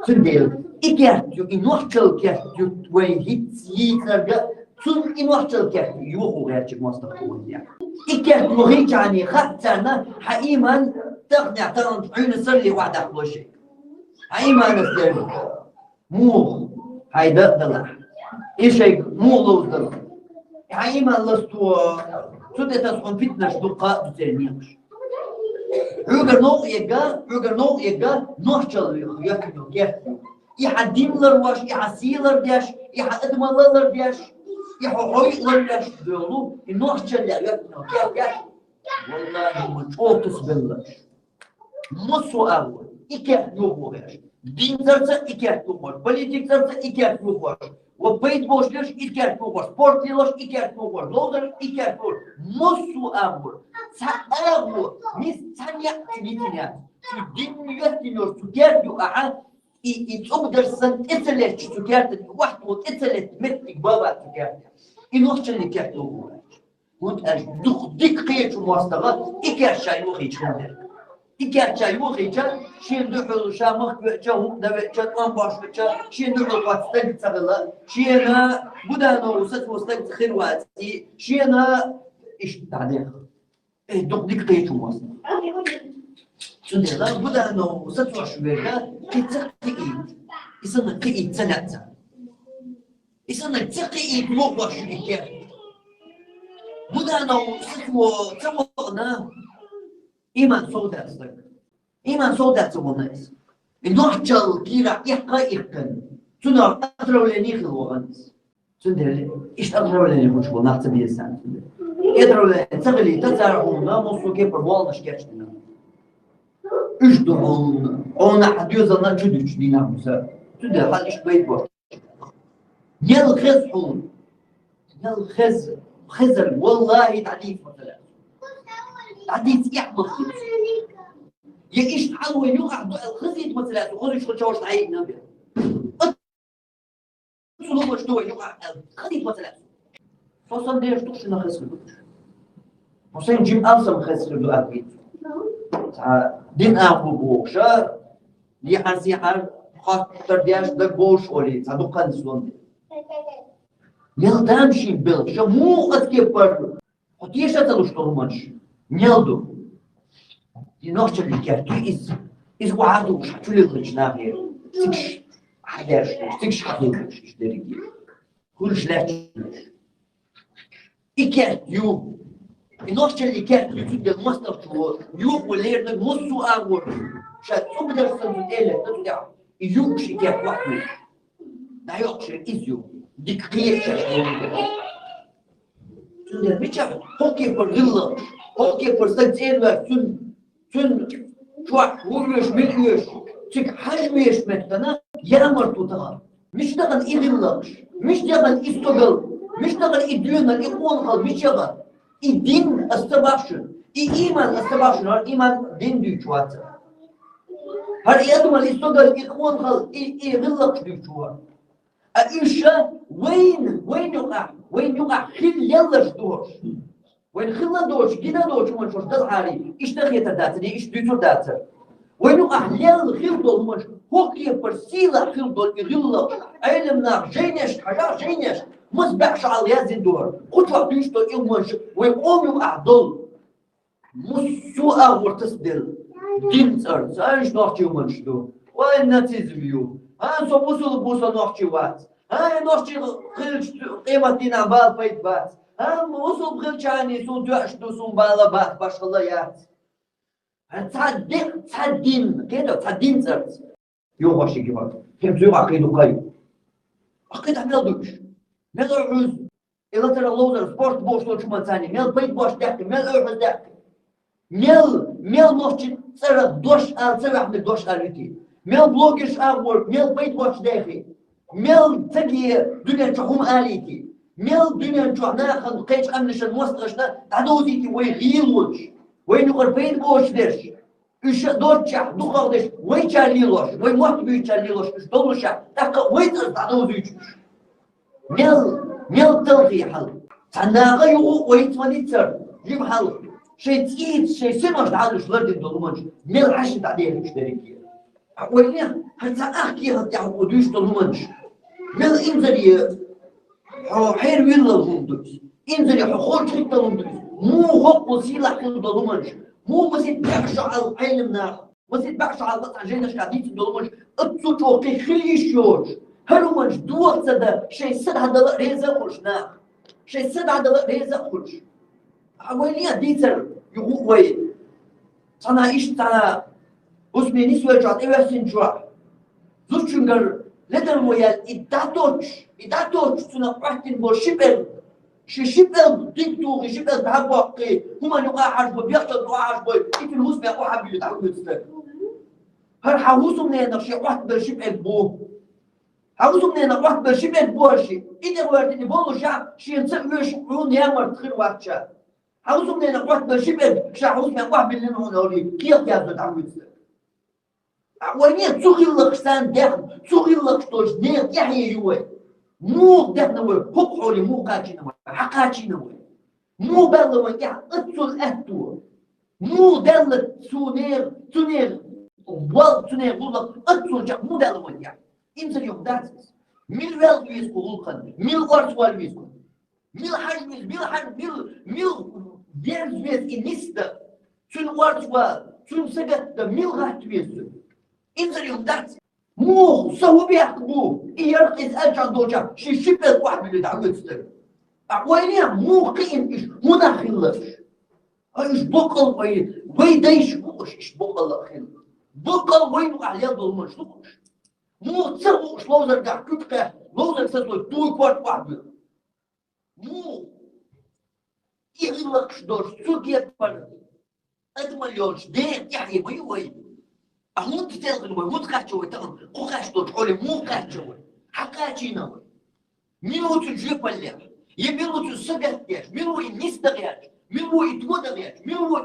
Sundel, ikertju inuachtelkertju twee hitsjikarga sun inuachtelkertju yuhu gerçek mustaqbal ya. Ikertju hicani khatsana haiman تقنع ترى عين السر وحده كل شيء. هايمان السر مو هيدا ضلع. إيش هيك مو لوز ضلع. هايمان لستو سودة تسخن فتنة دقة بترنيش. عقر نوع يجا نوشل يكنو كيف. يحدين لرواش يحسيلر ديش يحدمل لر ديش يحوي لر ديش دولو النوشل يكنو كيف. والله متوقس بالله. Musu avur, iki yuvuş. Din zarsa iki yuvuş, politik zarsa iki yuvuş. O peyt boşluş iki yuvuş, sport yılış iki yuvuş, loğdur iki yuvuş. Musu avur, sa avur, mis sanya bitine. Şu din yetmiyor, şu ger yuğa, İçobdersen etselet, şu gerden vahdu etselet metlik baba şu gerden. İnoşçun iki yuvuş. Mut er dik kıyıcı muastaga iki şey yok içinde. İkerçay bu heykel, şimdi ölüşe mahkûça hukdevçe anbaşlıça, şimdi ölüvattan tsağıla, şimdi bu da nousat vostak xirwati, şimdi iş tadih. Dokdik kıyıçumaz. Şimdi la bu da nousat vaşverga kitaqi. İsana qiyit sanatsa. İsana qiyit bu vaşverga. Bu da nousat o tawna إيمان صودات صدق إيمان صودات سووناس النحجل كيرا يحقا يحقن تنار أدرو لنيخ الوغنس تندر إيش أدرو لنيخ وشو نحت بيسان أدرو لنيخ تغلي تزارعونا مصر كيبر والنش كاشتنا أجدعون أونا حديوزنا جدوش دينا موسى تندر حال إيش بيت بوش يل خزحون يل خزر والله تعريف مثلا عديت يحضر يعيش حلوة يقع الخزيت مثلا وخذ شو تشوش عيد نبي أصله مشتوى يقع الخزيت مثلا فصل ديش توش نخسر حسين جيم أرسم خسر دو أكيد دين أبو بوشة دي حرسي حر خاطر ديش دك بوش ولي صدق قنسون يلدام شي بيل شو مو أتكبر خطيشة تلوش طلمش نيلدو ينوشل الكارتو إز وعدو شو لغش ناغير سكش حداش سكش حدوش دريجي كلش لاش إكارتو ينوشل الكارتو تبدأ المصدر شو يوم ولير نصو أغور شات صوب درسن الإله تطلع يوكش إكارت وحده لا يوكش إزيو ديك قيشة تندر بيشا هوكي برغلة هوكي فرصة زيادة سن شوح ورش مليش تك حجميش متنا يامر توتها مش دغن إغلقش مش دغن إستقل مش دغن إديونا إقوانها مش دغن إدين استباشن إيمان استباشن هر إيمان دين ديشوات هر يادم الإستقل إقوانها إغلقش ديشوات أإيشا وين يقع خل يلش دورش وين خلا دوش جينا دوش ومنشوش دل عاري إيش تغيير داتني إيش ديتور داتر وين يقع ليل خير دول ومنش هوكي برسيلة خير دول يغلق علمنا جينيش حاجة جينيش مصبحش على يازن دور قلت وقت يش دول يومنش وين قوم يقع دول مسوء ورتصدل دين صار سايش نوحتي ومنش دول وين نتيزميو ها سو بوصل نوحتي وات ها نوحتي خلش قيمة دينا بال فايت بات هم وصل بغلشاني سو دوش دوسون بالا بات باش الله يات تصدين كده تصدين صرت يوم واشي كمان كم زيو عقيد وقايد عقيد عمل دوش مال عوز إلا ترى لوزر سبورت بوش لو شو ثاني مال بيت بوش داك مال أوحز داك مال نوشي صار دوش صار عمل دوش قالتي مال بلوكش أول مال بيت بوش داخل مال تجي دنيا تحوم آليتي مال دنيا نشوحنا خد قيش أمنش الموسطرشنا تعدوزيتي ويغيلوش وين يقربين بوش ديش إيش دوتشح دوغاودش وين تشاليلوش وين موت بيتشاليلوش إيش دولوشا تاقا وين تعدوزيتش مال تلغي حل تناغا يغو وين تمانيتر جيب حل شي تقيت شي سمش تعالوش لردن دولمانش مال عشت عليه مشتركية وين هسا أحكي هدي عم قدوش طلومنش مل إنزلي حير ويلا الهندوس إنزلي حخول شريك الهندوس مو هو وسيلة حل طلومنش مو بس يتبعش على العلم ناخ بس يتبعش على الوطن جيناش قاعدين طلومنش اتصو توقي خلي شوش هلو منش دوق سدا شي سد هذا ريزا خوش ناخ شي سد هذا ريزا خوش أولية ديتر يقول وين أنا إيش أنا اسمي نسوة جات إيه سنجوا زوجنجر لدر ويال إداتوش سنة واحد بوشبل شبل دينتو شبل بهبوقي هما نقع حجب بيقتل نقع حجب إنت الهوس بيقع حبيل تعود يستر هر حوسو من نقشي واحد بشبل بو حوسو من واحد بشبل بو شيء إذا وردني بولو شا شيء نسويش عون يامر تخير واحد شا حوسو من واحد بشبل شا حوس من واحد بالليل هونولي كيف يا تعود يستر وين تغير سان داخل تغير توش نيت يحيى يوي مو داخل نوي هو حولي مو قاچي نوي حقاچي نوي مو بل وين اتصل اتو مو دل تونير وال تونير بول اتصل جا مو دل وين انت اليوم داتس ميل ويل ويسكو هولقن ميل ورس وال ويسكو ميل حاج ميل ديرز ويس انيستا تون ورس وال تون سجت ميل غات ويسكو انت اليوم داتس مو سووا بيحكموا يرقص أرجع دوجا شي شبه واحد اللي تعود ستر وينيا مو قيم إيش مو داخلش إيش بقل ويديش إيش بقل أخير بقل وين على يد المشروش مو تسوي إيش لوزر قاع كتكه لوزر تسوي توي كوارت واحد مو يغلقش دوش سوكيت فرد أدمليونش دين يعني وين أهون تتلقى مو تكاشوي تام قاش دوت حولي مو كاشوي حقاچي نو مينو تجيب اللي يمينو تسقط ياش مينو ينستغياش مينو يتودغياش مينو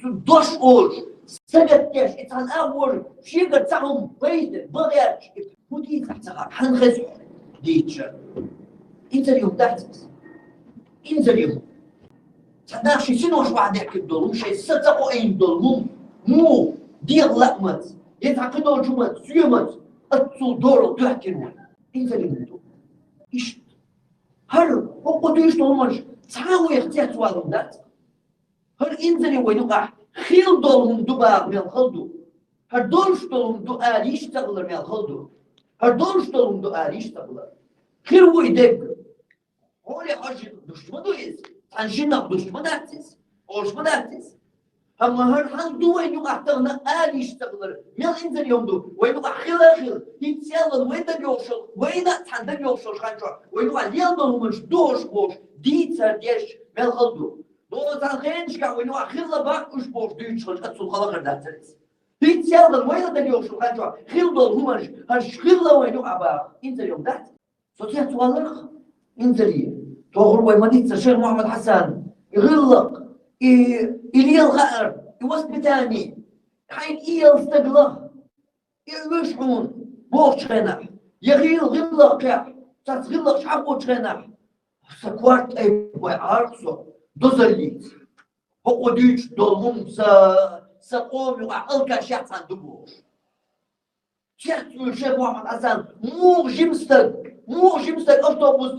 تدوش أول سقط ياش إتان أول شيء قد تعهم بيد بغياش ودي تحت حنغز ديتش أنت اليوم تحت أنت اليوم تناقش شنو واش واحد يحكي الظلم شيء ستقوا أين ظلمهم مو ديال لقمت يتعقدوا جمل سيومت اتصل دور تحكي نوع انت اللي منتو ايش هل وقديش طولمش تعاوي اختيار توالهم ذات هل انت اللي وينقع خيل دولهم دباغ من الخلدو هل دولش دولهم دؤال يشتغل من الخلدو هل دولش دولهم دؤال يشتغل خير ويدق هولي حاجة دشمن دويز تنشينا دشمن داتس اوش مداتس أما هل دو وين يقع تغنى آل يشتغل ميل إنت اليوم دو وين يقع خيل يتسأل وين دا بيوصل وين تحن دا بيوصل خانشوا وين يقع ليال دو منش دوش بوش ديتر ديش ميل خلدو دو تان خينش كا وين يقع خيل باك وش بوش ديتش خلش أتصل خلاقر داترس يتسأل وين دا بيوصل خانشوا خيل دو همش هش خيل وين يقع باك إنت اليوم دات صوتيها توالرخ إنت اليوم تغر وين ما ديتر شيخ محمد حسن يغلق إلي الغائر يوسط تاني حين إيل استقلق يشحون بوش خناح يغيل غلق يا تغلق شعبو خناح سكوارت أي بوي عارسو دوزليت هو ديش دولهم سقوم يقع ألقى شعصان دبوش شعصو الشيخ محمد حسن مو جمستك أوتوبوس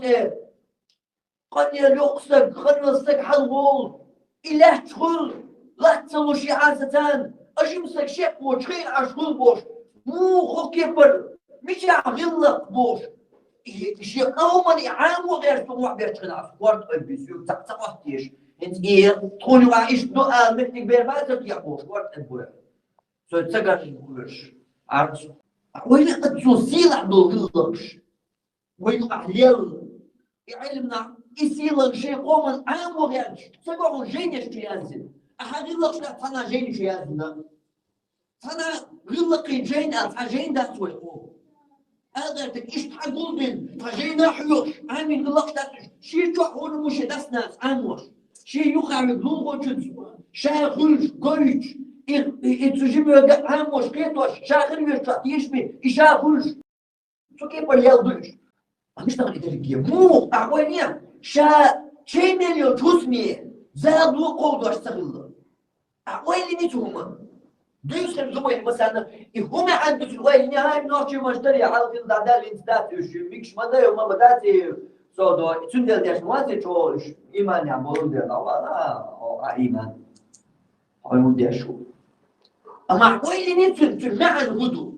قد يلوقسك قد يلوقسك حلول إله تخل لا تسلو شي عاسة أجمسك شيء بوش خير عشغل بوش مو خو كبر مش غلق بوش شي أومن عام وغير سموع بيرتخن عفوارت ألبسيو تقتيش انت تخوني وعيش دقال مثلك بير ما تطيع بوش وارت ألبوير سو تسقر نقولش عرسو وين قدسو سيلع دو غلقش وين أحليل علمنا يسيلن شيء قوما عام وغيرش سبعون جينيش تيازن أحد يلقش تانا جينيش يازنا تانا غلقي جين جين دا سويقو أغيرتك إيش تحقولدين تجينا حيوش عامين غلقش تاتش شي تحول مش داس ناس عاموش شي يقع بلون غوشت شاغلش قويش إتسجيب عاموش كيتوش شاغل يشتات يشبه إشاغلش سو كيف يلدوش مش تغني تركيا مو أعوانيا شي مليون تسمية زاد وقود واشتغل أعوان اللي نتهما دوس الزوين مثلا هم عندك الوين هاي نوتشي مشتري على في دادال انتدات وش ميكش ماذا يوم ما بداتي صودو تندل ديش مواتي تروش إيمان يا بولو ديال أو إيمان هاي مودي أشوف أما وين نتسل مع الغدو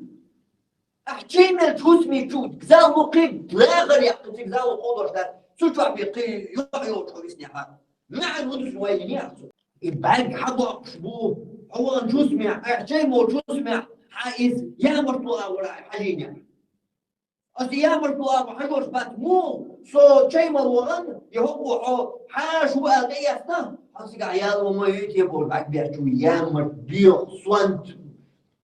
أحكي من توسمي جود زاو مقيم لا غير يحكي زاو قدر ده سوتوا بيقي يحيو تحويسني حال مع الغدو وين يحصل يبقى حبوا شبوه هو جسمع شيء مو جسمع عايز يامر طلاب ولا حاجين أصل يامر طلاب وحجوش بات مو صو شيء مروان يهو حاش وأغيثنا أصل عيال وما يتيبون بعد بيرتو يامر بيو صوانت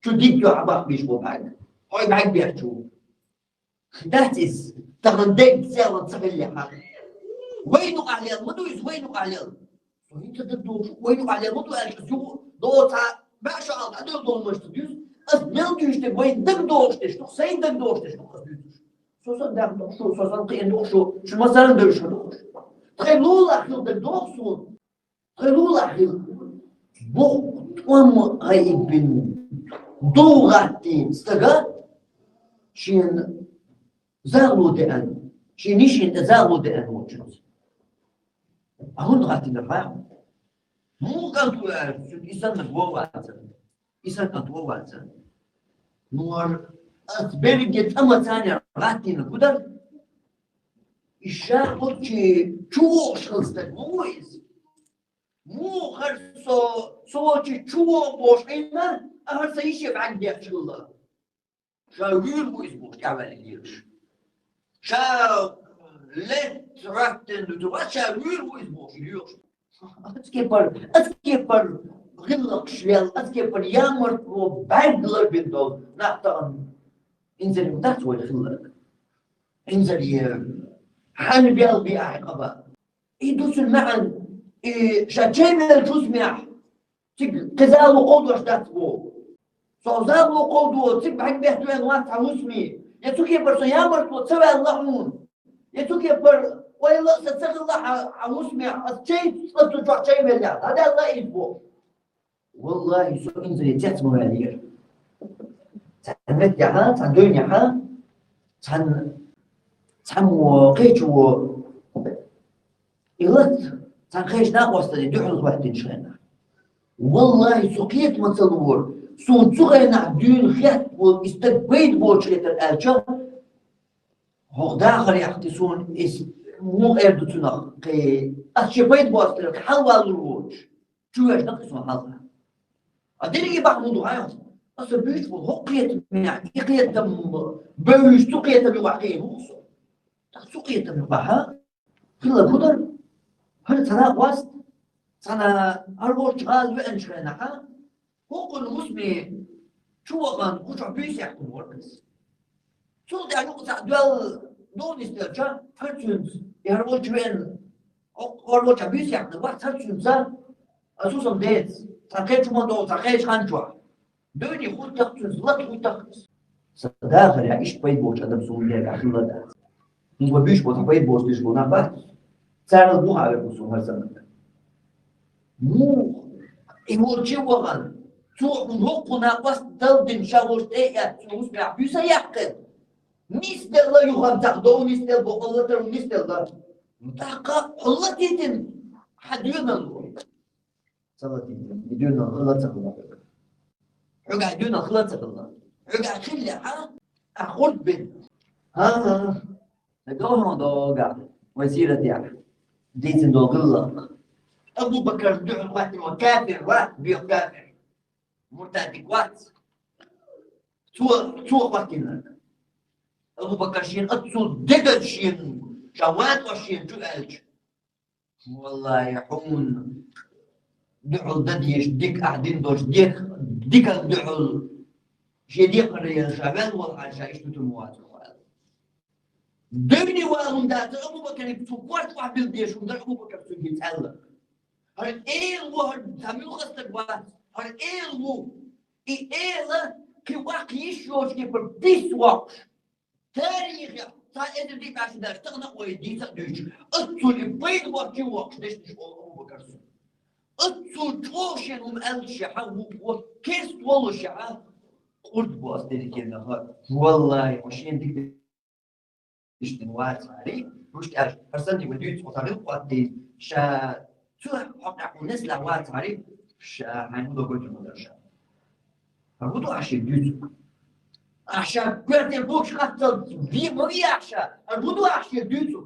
شو ديك عباق بيشبو بعد هاي بعد بيرتو that is تغندق سيرا تسغلي حق وينو أعلى مدويز وينو أعلى انت تدوش وينو على مطو الجزو دوتا باش على عدل دول مشتبيوس از نلتوش تبوين دك دوشتش تخسين دك دوشتش تخسبيوش سوسن دك دوشو سوسن قين دوشو شو مثلا دوشو دوش تخيلوا الاخير دك دوشون تخيلوا الاخير بوقت وام هاي بن دوغاتين استغا شين زالو دقن شين نيشين زالو دقن وجهز هون غاتين الرعب مو قالوا إنسان متوازن إنسان متوازن نور أتبرج أما ثانية غاتين القدر الشاطر شو شخصك مويز مو خرصو صوتي شو بوش إنا أهرس يشي بعد يحشي الله شاوير مويز بوش تعمل ليش شا لت راتن دوتو شاوير مويز بوش ليش أتكبر غلق شلال أتكبر يامر وبعدلر بندول نعطان إنزل مدات والخلق إنزل حان بيالبي أحقبا يدوس المعن شاتين الجزمع تزالو قودو شداتبو صوزالو قودو تبعك بيحتو أنوات عمسمي يتكبر سيامر وتسوى اللحون يتكبر وإلا ستسغل الله عمسمع الشيء ستتوح شيء من الله هذا الله يبو والله سو إنزل يتحت موالير تنمت يحا تندون يحا تنمو قيتو إغلط تنخيش ناقوست دي دوحل واحد شغينا والله سقيت متصور سون صغينا دون خيات واستقبيت بوشريت الألشا هو داخل يحتسون مو غير دوتنا كي أشبيت بوستر كحلوة الروج شو إيش نقصون هذا أدري بعض موضوعات أصل بيش هقيت يعني قيت بيش سقيت بواقعين وصل سقيت بواقعها كل قدر هل ترى وست أنا أروح شغال وأنشرناها هو كل مسمي شو كان وش بيش يحكم وركس شو ده نقطة دول استرجاع هرتشنز يهربون شوين أروح بيش يحكم وقت هرتشنز أساسا ديت تاكيش مندو تاكيش خانجوا دوني خود تخصص لا تخود تخصص صداقة يا إيش بيد بوش أدم سوريا عشان لا ده نقول بيش بوش بيد بوش ليش بونا بس صار مو على بوسو هالسنة مو يقول شو وغن سوق من هوقنا بس دلدن شاورت إيه سوس بعبيس يحقد نيستل لا يخم تاخدو نيستل بقلة ونيستل لا متحقق الله تيتم حد يمن صلاتين بدون غلط الله عقع دون غلط الله عقع خلي أخذ بنت ها لقوها دوقع وسيلة يعني ديتن دو غلط أبو بكر دعو واحد وكافر واحد بيو كافر مرتدك واحد سوى وقتنا أبو بكر شين أتصل دقل شين شوات وشين جؤلج والله يحون دعو دديش ديك قاعدين دوش ديك دعو شديق الريال شغال والعشاء اشتتوا المواطن دوني وهم دات أبو بكر يبتوقات واحد بالديش ومدر أبو بكر سوي يتعلق هل إيه هل تعملوا خصتك بات هل إيه كي واقع يشوش كي برديس واقع تاريخ إذا دي باش داش تغنق ويدي تقديش أتصل بيد واقع واقع ليش أبو بكر سوي اتسو توشن الشعة وكيس والله شعة قلت بوس ديك النهار والله وشين ديك ديشتن وات علي وش كاش فرسنتي وديت وطريق وقتي شا شو حق الناس لا وات علي شا هنودو قلت مدرشة هنودو عشان ديت عشان كنت بوش قتل في مري عشان هنودو عشان ديت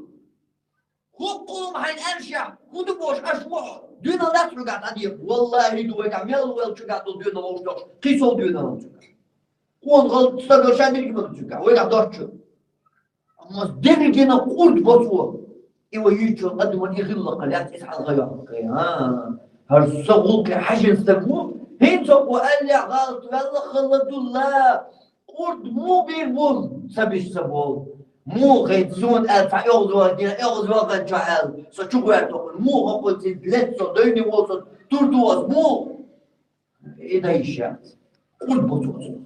حقوم هين أرجع هنودو بوش أشوع دينا لا ترجع عندي والله دوي عمل ولا ترجع دينا ما وش قيسون دينا ما كون غلط تستقبل شان ديك ما ترجع وين دارتشو أما دينا قلت بطوة إيوه يجوا قدموا يغلق قلات يسعى الغيار هالصغوك حاجة نستقبل هين سوق وقال لي غلط والله خلطوا الله قلت مو بيربون سبي السبول مو غيتزون ألف يغزوا دينا يغزوا غنجعل سوشوكوا يعتقل مو غقلت البلاد ديني وصل تردوز مو إيه ده يشات قلت بطوة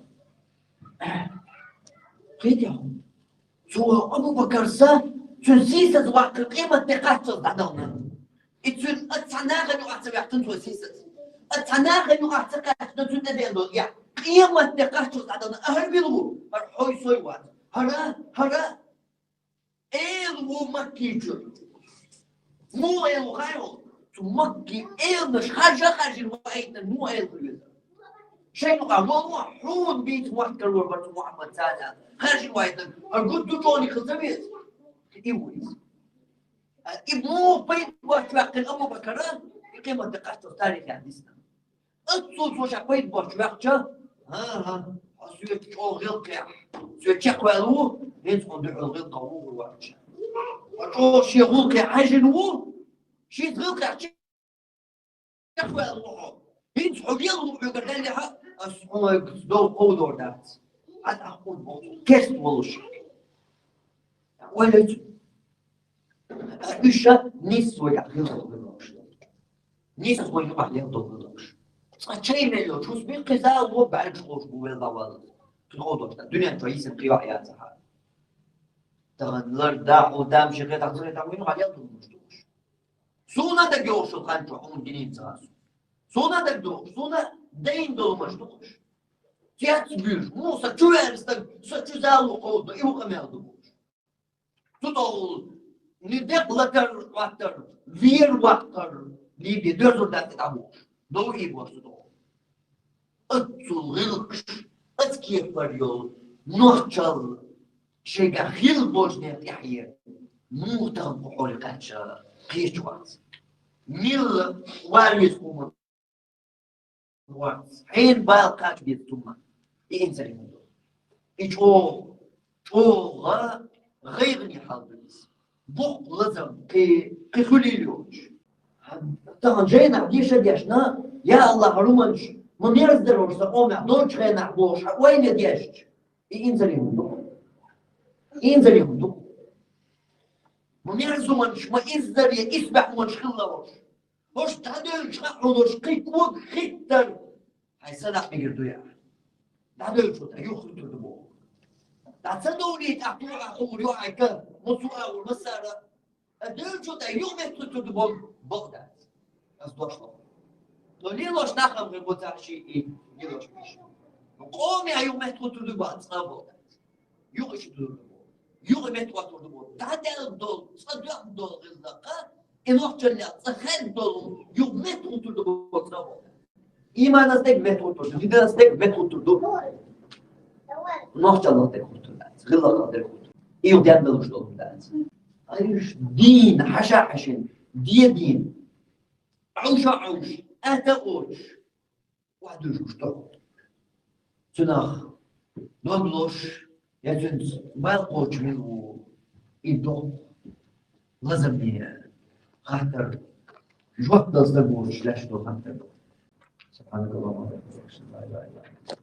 قيت يا أخو سو أبو بكر سا تنسيس وقت قيمة تقاتل بعدنا إتون أتناغ إنه أحسب يحتن تنسيس أتناغ إنه أحسب يحتن تنسيس يا قيمة تقاتل بعدنا أهل بيلو هرحوي سويوات هرا إلو مكيجو مو إلو غيره مكي إلو مش خارج الوقت مو إلو شيء والله حون بيت وحكر وربط محمد سادة خارج الوقت أقول تجوني خزبيت إيويز مو بيت وقت أبو بكر قيمة تقاتل تاريخ حديثنا الصوت وش بيت وقت ها سويت شو غلق سويت شقوالو هيك من دعو الغلق ووقت شو شي غلق حجنو شي غلق شقوالو هيك حجيلو يقدر لها اسمه دول قودور دات عاد اقول كيس والش ولد إيشا نسوي غلق نسوي غلق شيء مليون شو سبيل قزال وبعد شغوش بويل ضوال تقولوا الدنيا كويسة قراءاتها تغنر دا قدام شغل تغنر تعوين عليها تنمشتوش سونا دقوش الخانجو حمون جنين تغاسو سونا دقوش سونا دين دول مشتوش تيات بيش موسى شو يرستك شو زالو قوضو إيو قمير دوش تطول ندق لتر وقتر فير وقتر ليبي درزو دات تعبوش دو إيبو سدو أتو غلقش أتكيف بريول نوحشل شيء خيل بوجنة يحيى مو تنبحوا لقاتشا قيشوات ميل واريس قومت حين بالقات بيتوما إنسان يمدو إيشوغا غيرني حالبس بوق لازم كي خليليوش طبعا جينا ديشنا يا الله هرومنش من يرزدر ورسا قومع دوش غينا بوش وين ديشت إنزل يمدو من يرزمنش ما إزدر يسبح منش خلا وش تعدل شحولوش قيك وق خيتر هاي سنع بيردو يا تعدل شو تأيوخ تردبو تعتصدوني تعطوع أخور يوعي كم مصوع والمسارة تعدل شو تأيوخ تردبو بغداد أصدوش ليه لوش نخم غير بتاعشي إيه لوش مش قومي أيوم تردبو أتصابو يوغش تردبو يوغ تردبو تعدل دول صدق دول غزاقة إنوح جلّا صخل دول يوغ تردبو أتصابو إيمان أستيق تردبو جدا أستيق تردبو إنوح جلّا تردبو غزاقة تردبو إيو ديان دلوش دول أيش دين حشا حشن دين عوش أتأوش واحد يجوش تقول تناخ نبلوش يجنس ما يلقوش منه يدو لازم خاطر جوات تصدقوش لاش دو خاطر سبحانك اللهم وبحمدك لا اله الا انت